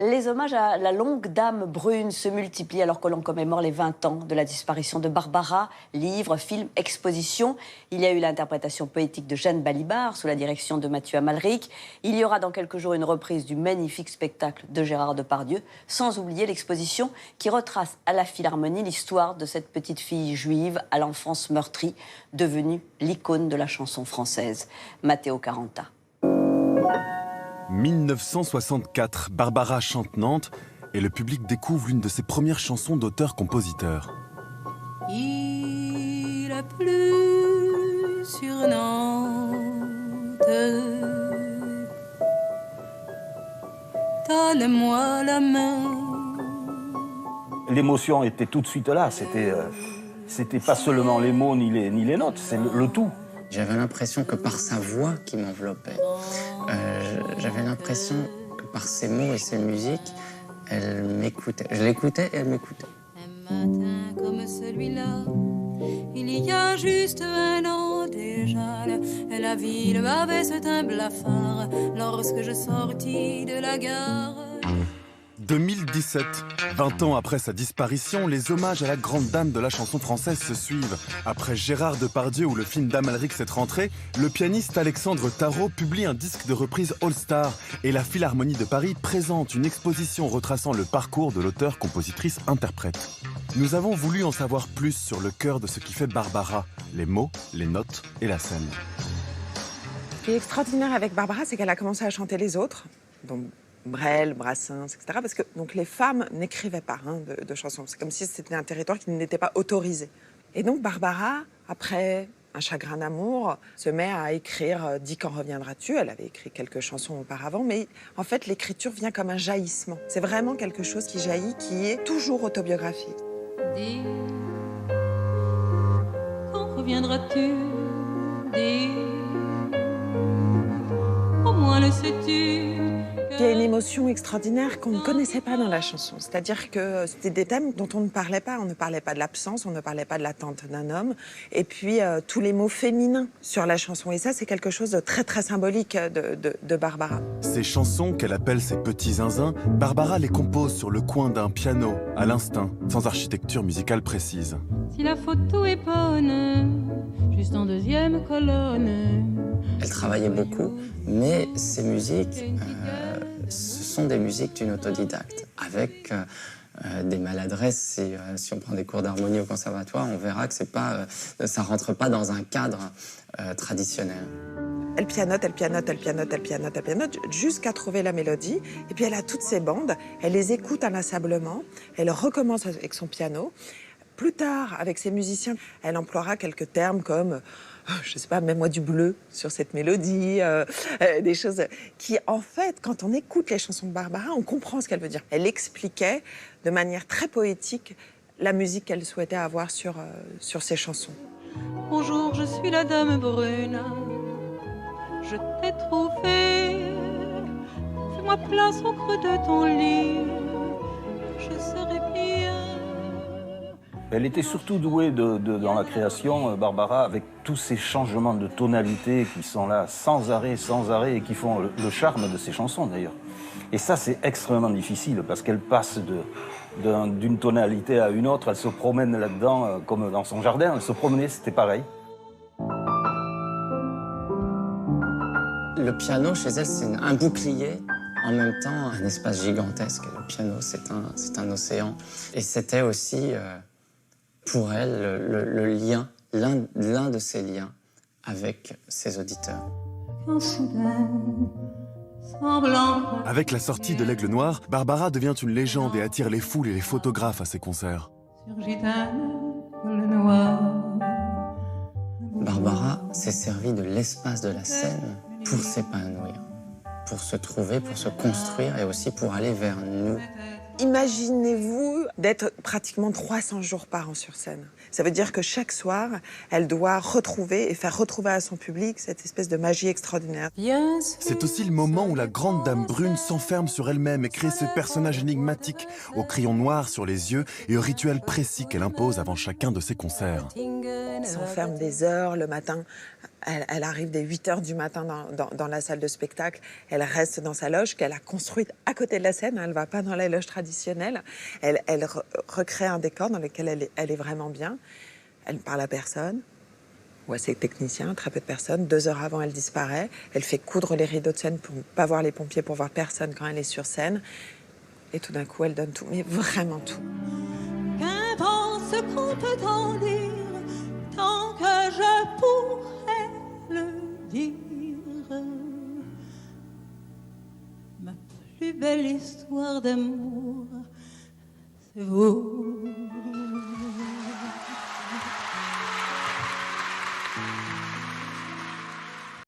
Les hommages à la longue dame brune se multiplient alors que l'on commémore les 20 ans de la disparition de Barbara. Livres, films, expositions. Il y a eu l'interprétation poétique de Jeanne Balibar sous la direction de Mathieu Amalric. Il y aura dans quelques jours une reprise du magnifique spectacle de Gérard Depardieu, sans oublier l'exposition qui retrace à la Philharmonie l'histoire de cette petite fille juive à l'enfance meurtrie, devenue l'icône de la chanson française. Matteo Caranta. 1964, Barbara chante Nantes et le public découvre l'une de ses premières chansons d'auteur-compositeur. Il a plu sur Nantes, donne-moi la main. L'émotion était tout de suite là, c'était pas seulement les mots ni les notes, c'est le tout. J'avais l'impression que par sa voix qui m'enveloppait, j'avais l'impression que par ses mots et ses musiques, elle m'écoutait. Je l'écoutais et elle m'écoutait. Un matin comme celui-là, il y a juste 1 an déjà, la ville m'avait ce teint blafard lorsque je sortis de la gare. 2017, 20 ans après sa disparition, les hommages à la grande dame de la chanson française se suivent. Après Gérard Depardieu ou le film d'Amalric cette rentrée, le pianiste Alexandre Tarot publie un disque de reprise All-Star et la Philharmonie de Paris présente une exposition retraçant le parcours de l'auteur-compositrice-interprète. Nous avons voulu en savoir plus sur le cœur de ce qui fait Barbara, les mots, les notes et la scène. Ce qui est extraordinaire avec Barbara, c'est qu'elle a commencé à chanter les autres, donc Brel, Brassens, etc. Parce que donc, les femmes n'écrivaient pas de chansons. C'est comme si c'était un territoire qui n'était pas autorisé. Et donc Barbara, après Un chagrin d'amour, se met à écrire Dis quand reviendras-tu. Elle avait écrit quelques chansons auparavant, mais en fait l'écriture vient comme un jaillissement. C'est vraiment quelque chose qui jaillit, qui est toujours autobiographique. Dis, quand reviendras-tu? Dis, au moins le sais-tu? Il y a une émotion extraordinaire qu'on ne connaissait pas dans la chanson. C'est-à-dire que c'était des thèmes dont on ne parlait pas. On ne parlait pas de l'absence, on ne parlait pas de l'attente d'un homme. Et puis, tous les mots féminins sur la chanson. Et ça, c'est quelque chose de très, très symbolique de Barbara. Ces chansons, qu'elle appelle ses petits zinzins, Barbara les compose sur le coin d'un piano, à l'instinct, sans architecture musicale précise. Si la photo est bonne, juste en 2e colonne. Elle travaillait beaucoup, mais ses musiques, ce sont des musiques d'une autodidacte, avec des maladresses. Si on prend des cours d'harmonie au conservatoire, on verra que ça rentre pas dans un cadre traditionnel. Elle pianote, elle pianote, elle pianote, elle pianote, elle pianote, jusqu'à trouver la mélodie. Et puis elle a toutes ses bandes, elle les écoute inlassablement, elle recommence avec son piano. Plus tard, avec ses musiciens, elle emploiera quelques termes comme, je sais pas, mets-moi du bleu sur cette mélodie, des choses qui, en fait, quand on écoute les chansons de Barbara, on comprend ce qu'elle veut dire. Elle expliquait de manière très poétique la musique qu'elle souhaitait avoir sur ses chansons. Bonjour, je suis la dame brune, je t'ai trouvé, fais-moi place au creux de ton lit, je serai bien. Elle était surtout douée dans la création, Barbara, avec tous ces changements de tonalité qui sont là sans arrêt, et qui font le charme de ses chansons d'ailleurs. Et ça, c'est extrêmement difficile parce qu'elle passe d'une tonalité à une autre, elle se promène là-dedans comme dans son jardin, elle se promenait, c'était pareil. Le piano, chez elle, c'est un bouclier, en même temps un espace gigantesque. Le piano, c'est un océan. Et c'était aussi... pour elle, le lien, l'un de ses liens avec ses auditeurs. Avec la sortie de l'Aigle Noir, Barbara devient une légende et attire les foules et les photographes à ses concerts. Barbara s'est servie de l'espace de la scène pour s'épanouir, pour se trouver, pour se construire et aussi pour aller vers nous. Imaginez-vous d'être pratiquement 300 jours par an sur scène. Ça veut dire que chaque soir, elle doit retrouver et faire retrouver à son public cette espèce de magie extraordinaire. C'est aussi le moment où la grande dame brune s'enferme sur elle-même et crée ce personnage énigmatique, au crayon noir sur les yeux et au rituel précis qu'elle impose avant chacun de ses concerts. Elle s'enferme des heures le matin Elle arrive dès 8h du matin dans la salle de spectacle. Elle reste dans sa loge qu'elle a construite à côté de la scène. Elle ne va pas dans la loge traditionnelle. Elle recrée un décor dans lequel elle est vraiment bien. Elle ne parle à personne, ou à ses techniciens, très peu de personnes. 2 heures avant, elle disparaît. Elle fait coudre les rideaux de scène pour ne pas voir les pompiers, pour voir personne quand elle est sur scène. Et tout d'un coup, elle donne tout, mais vraiment tout. Qu'importe ce qu'on peut en dire, tant que je pourrais le dire. Ma plus belle histoire d'amour, c'est vous.